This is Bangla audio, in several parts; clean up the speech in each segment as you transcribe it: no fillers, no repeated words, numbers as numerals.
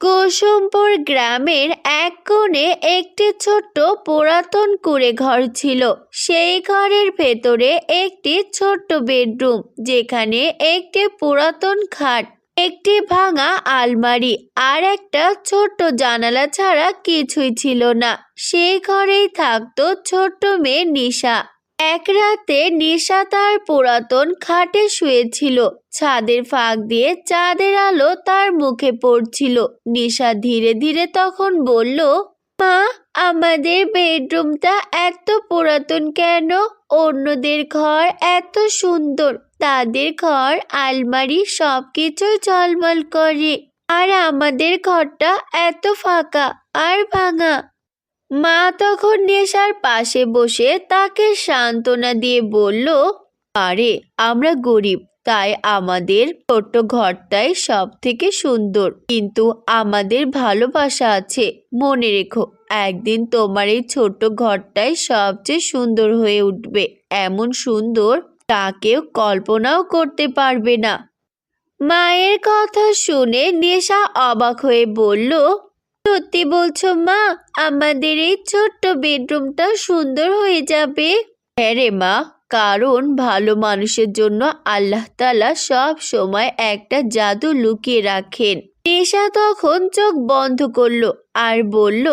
কুসুমপুর গ্রামের এক কোণে একটি ছোট্ট পুরাতন কুঁড়ে ঘর ছিল। সেই ঘরের ভেতরে একটি ছোট্ট বেডরুম, যেখানে একটি পুরাতন খাট, একটি ভাঙা আলমারি আর একটা ছোট্ট জানালা ছাড়া কিছুই ছিল না। সেই ঘরেই থাকতো ছোট্ট মেয়ে নিশা। এক রাতে নিশা তার পুরাতন খাটে শুয়েছিল। ছাদের ফাঁক দিয়ে চাঁদের আলো তার মুখে পড়ছিল। নিশা ধীরে ধীরে তখন বলল, মা, আমাদের বেডরুমটা এত পুরাতন কেন? অন্যদের ঘর এত সুন্দর, তাদের ঘর আলমারি সবকিছু ঝলমল করে, আর আমাদের ঘরটা এত ফাঁকা আর ভাঙা। মা তখন নেশার পাশে বসে তাকে সান্ত্বনা দিয়ে বলল, আরে আমরা গরিব, তাই আমাদের ছোট্ট ঘরটাই সব থেকে সুন্দর, কিন্তু আমাদের ভালোবাসা আছে। মনে রেখো, একদিন তোমার এই ছোট্ট ঘরটাই সবচেয়ে সুন্দর হয়ে উঠবে, এমন সুন্দর তা কেউ কল্পনাও করতে পারবে না। মায়ের কথা শুনে নেশা অবাক হয়ে বলল, সত্যি বলছো মা? আমাদের এই ছোট্ট বেডরুমটা সুন্দর হয়ে যাবে? হ্যাঁ রে মা, কারণ ভালো মানুষের জন্য আল্লাহ তাআলা সব সময় একটা জাদু লুকিয়ে রাখেন। নেশা তখন চোখ বন্ধ করলো আর বলল,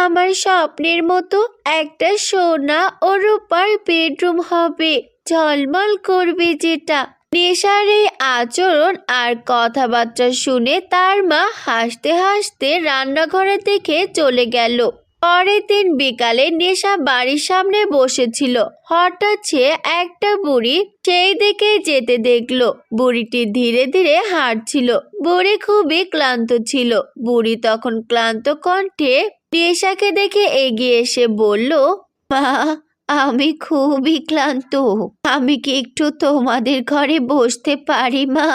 আমার স্বপ্নের মতো একটা সোনা ও রূপার বেডরুম হবে, ঝলমল করবে যেটা। নেশার এই আচরণ আর কথাবার্তা শুনে তার মা হাসতে হাসতে রান্নাঘরের দিকে চলে গেল। পরের দিন বিকালে নেশা বাড়ির সামনে বসেছিল। হঠাৎ সে একটা বুড়ি সেই দিকে যেতে দেখলো। বুড়িটি ধীরে ধীরে হাঁটছিল। বুড়ি খুবই ক্লান্ত ছিল। বুড়ি তখন ক্লান্ত কণ্ঠে নেশাকে দেখে এগিয়ে এসে বলল, মা, আমি খুবই ক্লান্ত, আমি কি একটু তোমাদের ঘরে বসতে পারি মা?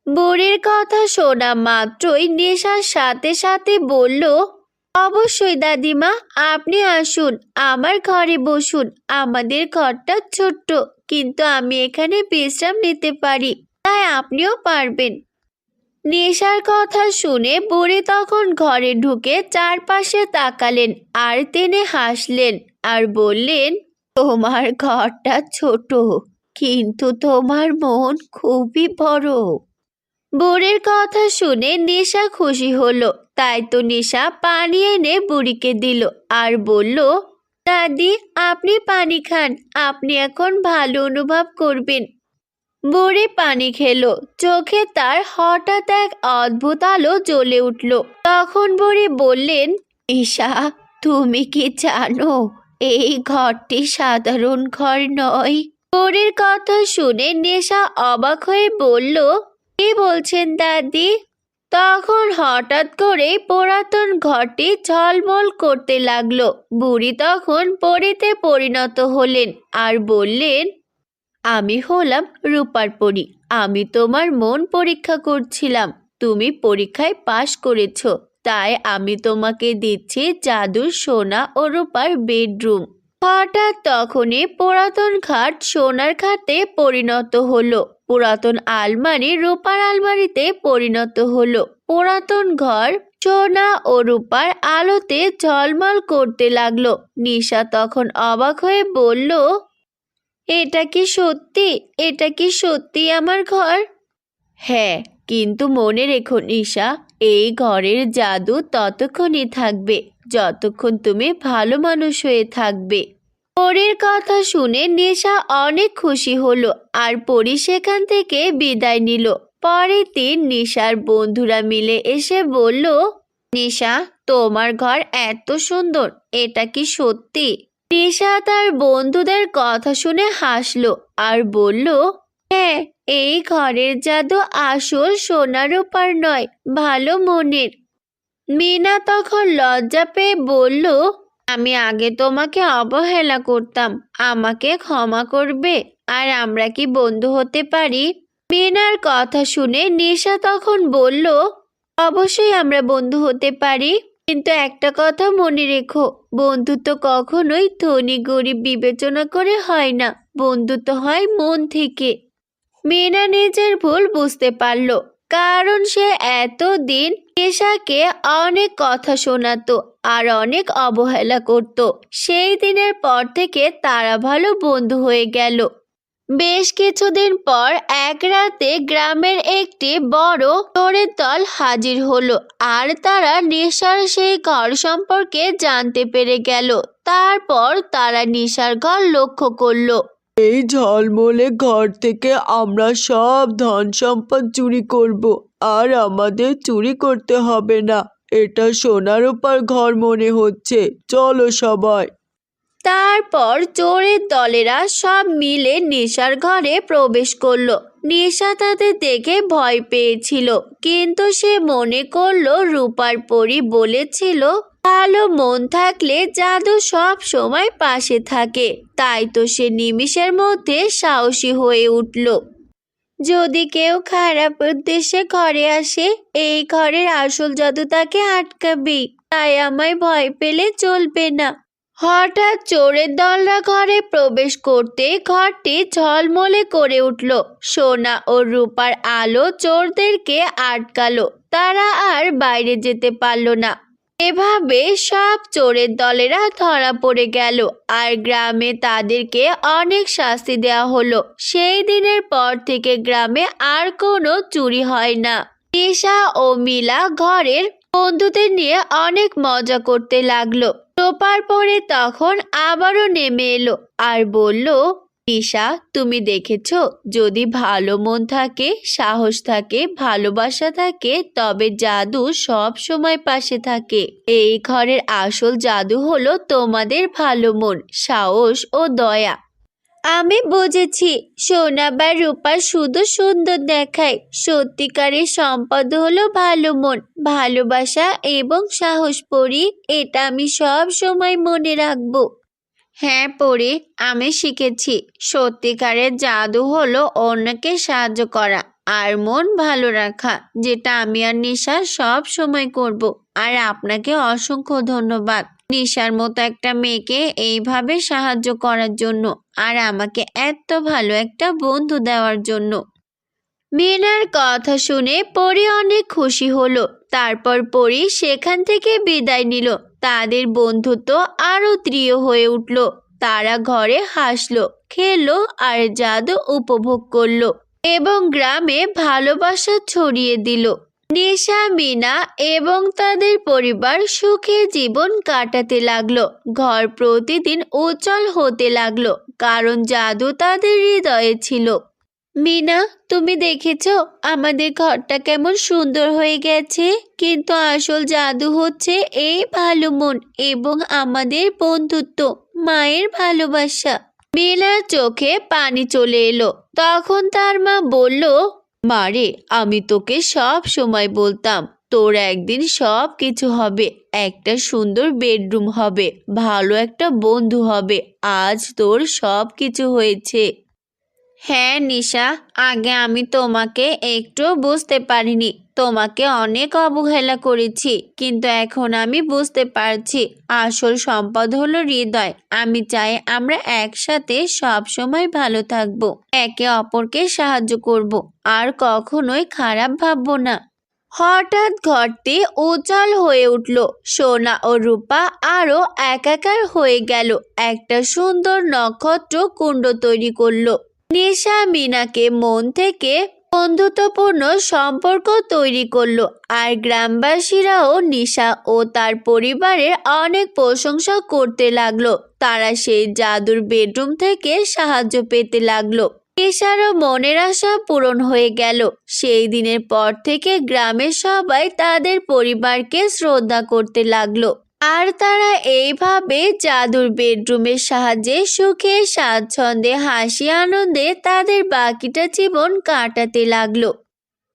বুড়ির কথা শোনা মাত্রই নেশার সাথে সাথে বলল, অবশ্যই দাদিমা, আপনি আসুন, আমার ঘরে বসুন। আমাদের ঘরটা ছোট্ট, কিন্তু আমি এখানে বিশ্রাম নিতে পারি, তাই আপনিও পারবেন। নেশার কথা শুনে বুড়ি তখন ঘরে ঢুকে চারপাশে তাকালেন আর তিনি হাসলেন আর বললেন, তোমার ঘরটা ছোট, কিন্তু তোমার মন খুবই বড়। বুড়ির কথা শুনে নেশা খুশি হলো। তাই তো নেশা পানি এনে বুড়িকে দিল আর বলল, দাদি, আপনি পানি খান, আপনি এখন ভালো অনুভব করবেন। বুড়ি পানি খেলো। চোখে তার হঠাৎ এক অদ্ভুত আলো জ্বলে উঠল। তখন বুড়ি বললেন, ঈশা, তুমি কি জানো এই ঘরটি সাধারণ ঘর নয়? বুড়ির কথা শুনে নেশা অবাক হয়ে বলল, কি বলছেন দাদি? তখন হঠাৎ করে পুরাতন ঘরটি ঝলমল করতে লাগলো। বুড়ি তখন পরীতে পরিণত হলেন আর বললেন, আমি হলাম রূপার পরী। আমি তোমার মন পরীক্ষা করছিলাম। তুমি পরীক্ষায় পাশ করেছ, তাই আমি তোমাকে দিচ্ছি জাদুর সোনা ও রূপার বেডরুম। হঠাৎ তখনই পুরাতন খাট সোনার খাটে পরিণত হলো। পুরাতন আলমারি রূপার আলমারিতে পরিণত হলো। পুরাতন ঘর সোনা ও রূপার আলোতে ঝলমল করতে লাগলো। নিশা তখন অবাক হয়ে বলল, এটা কি সত্যি? এটা কি সত্যি আমার ঘর? হ্যাঁ, কিন্তু মনে রেখো নিশা, এই ঘরের জাদু ততক্ষণই থাকবে যতক্ষণ তুমি ভালো মানুষ হয়ে থাকবে। পরীর কথা শুনে নেশা অনেক খুশি হলো আর পরী সেখান থেকে বিদায় নিল। পরের দিন নেশার বন্ধুরা মিলে এসে বলল, নেশা, তোমার ঘর এত সুন্দর, এটা কি সত্যি? নেশা তার বন্ধুদের কথা শুনে হাসলো আর বলল, হ্যাঁ, এই ঘরের জাদু আসল সোনা রূপার নয়, ভালো মনের। মিনা তখন লজ্জা পেয়ে বলল, আমি আগে তোমাকে অবহেলা করতাম, আমাকে ক্ষমা করবে? আর আমরা কি বন্ধু হতে পারি? মিনার কথা শুনে নেশা তখন বলল, অবশ্যই আমরা বন্ধু হতে পারি, কিন্তু একটা কথা মনে রেখো, বন্ধুত্ব কখনোই ধনী গরিব বিবেচনা করে হয় না, বন্ধুত্ব হয় মন থেকে। মিনা নিজের ভুল বুঝতে পারল। কারণ সে এতদিন নেশাকে অনেক কথা শোনাতো আর অনেক অবহেলা করত। সেই দিনের পর থেকে তারা ভালো বন্ধু হয়ে গেল। বেশ কিছুদিন পর এক রাতে গ্রামের একটি বড় চোরের দল হাজির হলো আর তারা নেশার সেই ঘর সম্পর্কে জানতে পেরে গেল। তারপর তারা নেশার ঘর লক্ষ্য করলো। এই ঝলমলে ঘর থেকে আমরা সব ধন সম্পদ চুরি করব, আর আমাদের চুরি করতে হবে না। এটা সোনার উপর ঘর মনে হচ্ছে, চলো সবাই। তারপর চোরের দলেরা সব মিলে নেশার ঘরে প্রবেশ করলো। নেশা তাদের দেখে ভয় পেয়েছিল, কিন্তু সে মনে করলো রূপার পরী বলেছিল ভালো মন থাকলে জাদু সব সময় পাশে থাকে। তাই তো সে নিমিষের মধ্যে সাহসী হয়ে উঠল। যদি কেউ খারাপ উদ্দেশ্যে ঘরে আসে, এই ঘরের আসল জাদু তাকে আটকাবে। তাই আমায় ভয় পেলে চলবে না। হঠাৎ চোরের দলরা ঘরে প্রবেশ করতে ঘরটি ঝলমলে করে উঠল। সোনা ও রূপার আলো চোরদেরকে আটকালো। তারা আর বাইরে যেতে পারল না। এভাবে সব চোরের দলেরা ধরা পড়ে গেল আর গ্রামে তাদেরকে অনেক শাস্তি দেওয়া হলো। সেই দিনের পর থেকে গ্রামে আর কোনো চুরি হয় না। নিশা ও মিলা ঘরের বন্ধুদের নিয়ে অনেক মজা করতে লাগলো। টোপার পরে তখন আবারও নেমে এলো আর বলল, নিশা, তুমি দেখেছো, যদি ভালো মন থাকে, সাহস থাকে, ভালোবাসা থাকে, তবে জাদু সব সময় পাশে থাকে। এই ঘরের আসল জাদু হলো তোমাদের ভালো মন, সাহস ও দয়া। আমি বুঝেছি, সোনা বা রূপা শুধু সুন্দর দেখায়। সত্যিকারের সম্পদ হলো ভালো মন, ভালোবাসা এবং সাহস। পরি, এটা আমি সব সময় মনে রাখবো। হ্যাঁ পরি, আমি শিখেছি সত্যিকারের জাদু হলো অন্যকে সাহায্য করা আর মন ভালো রাখা, যেটা আমি আর নিশা সব সময় করব। আর আপনাকে অসংখ্য ধন্যবাদ নিশার মতো একটা মেয়েকে এইভাবে সাহায্য করার জন্য আর আমাকে এত ভালো একটা বন্ধু দেওয়ার জন্য। মিনার কথা শুনে পরি অনেক খুশি হলো। তারপর পরি সেখান থেকে বিদায় নিল। তাদের বন্ধুত্ব আরো দৃঢ় হয়ে উঠল। তারা ঘরে হাসলো, খেলো আর জাদু উপভোগ করলো এবং গ্রামে ভালোবাসা ছড়িয়ে দিল। নিশা, মিনা এবং তাদের পরিবার সুখে জীবন কাটাতে লাগলো। ঘর প্রতিদিন উজ্জ্বল হতে লাগলো, কারণ জাদু তাদের হৃদয়ে ছিল। মিনা, তুমি দেখেছো আমাদের ঘরটা কেমন সুন্দর হয়ে গেছে? কিন্তু আসল জাদু হচ্ছে এই ভালো মন এবং আমাদের বন্ধুত্ব, মায়ের ভালোবাসা। মিনার চোখে পানি চলে এলো। তখন তার মা বলল, মারে, আমি তোকে সব সময় বলতাম তোর একদিন সব কিছু হবে। একটা সুন্দর বেডরুম হবে, ভালো একটা বন্ধু হবে। আজ তোর সব কিছু হয়েছে। হ্যাঁ নিশা, আগে আমি তোমাকে একটু বুঝতে পারিনি। তোমাকে অনেক অবহেলা করেছি, কিন্তু এখন আমি বুঝতে পারছি আসল সম্পদ হলো হৃদয়। আমি চাই আমরা একসাথে সব সময় ভালো থাকবো, একে অপরকে সাহায্য করব আর কখনোই খারাপ ভাববো না। হঠাৎ ঘরটি উজ্জ্বল হয়ে উঠল। সোনা ও রূপা আরো একাকার হয়ে গেল। একটা সুন্দর নক্ষত্র কুণ্ড তৈরি করলো। নিশা মিনাকে মন থেকে বন্ধুত্বপূর্ণ সম্পর্ক তৈরি করলো আর গ্রামবাসীরাও নিশা ও তার পরিবারের অনেক প্রশংসা করতে লাগলো। তারা সেই জাদুর বেডরুম থেকে সাহায্য পেতে লাগলো। নিশারও মনের আশা পূরণ হয়ে গেল। সেই দিনের পর থেকে গ্রামের সবাই তাদের পরিবারকে শ্রদ্ধা করতে লাগলো আর তারা এইভাবে জাদুর বেডরুমের সাহায্যে সুখে স্বাচ্ছন্দ্যে হাসি আনন্দে তাদের বাকিটা জীবন কাটাতে লাগলো।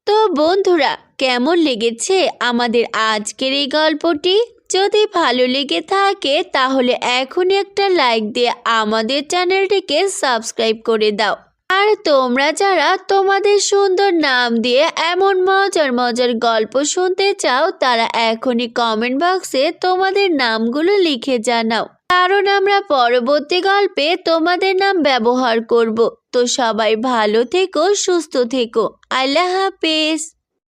তো বন্ধুরা, কেমন লেগেছে আমাদের আজকের এই গল্পটি? যদি ভালো লেগে থাকে তাহলে এখনই একটা লাইক দিয়ে আমাদের চ্যানেলটিকে সাবস্ক্রাইব করে দাও। আর তোমরা যারা তোমাদের সুন্দর নাম দিয়ে এমন মজার মজার গল্প শুনতে চাও, তারা এখনই কমেন্ট বক্সে তোমাদের নামগুলো লিখে জানাও, কারণ আমরা পরবর্তী গল্পে তোমাদের নাম ব্যবহার করব। তো সবাই ভালো থেকো, সুস্থ থেকো। আল্লাহ হাফেজ।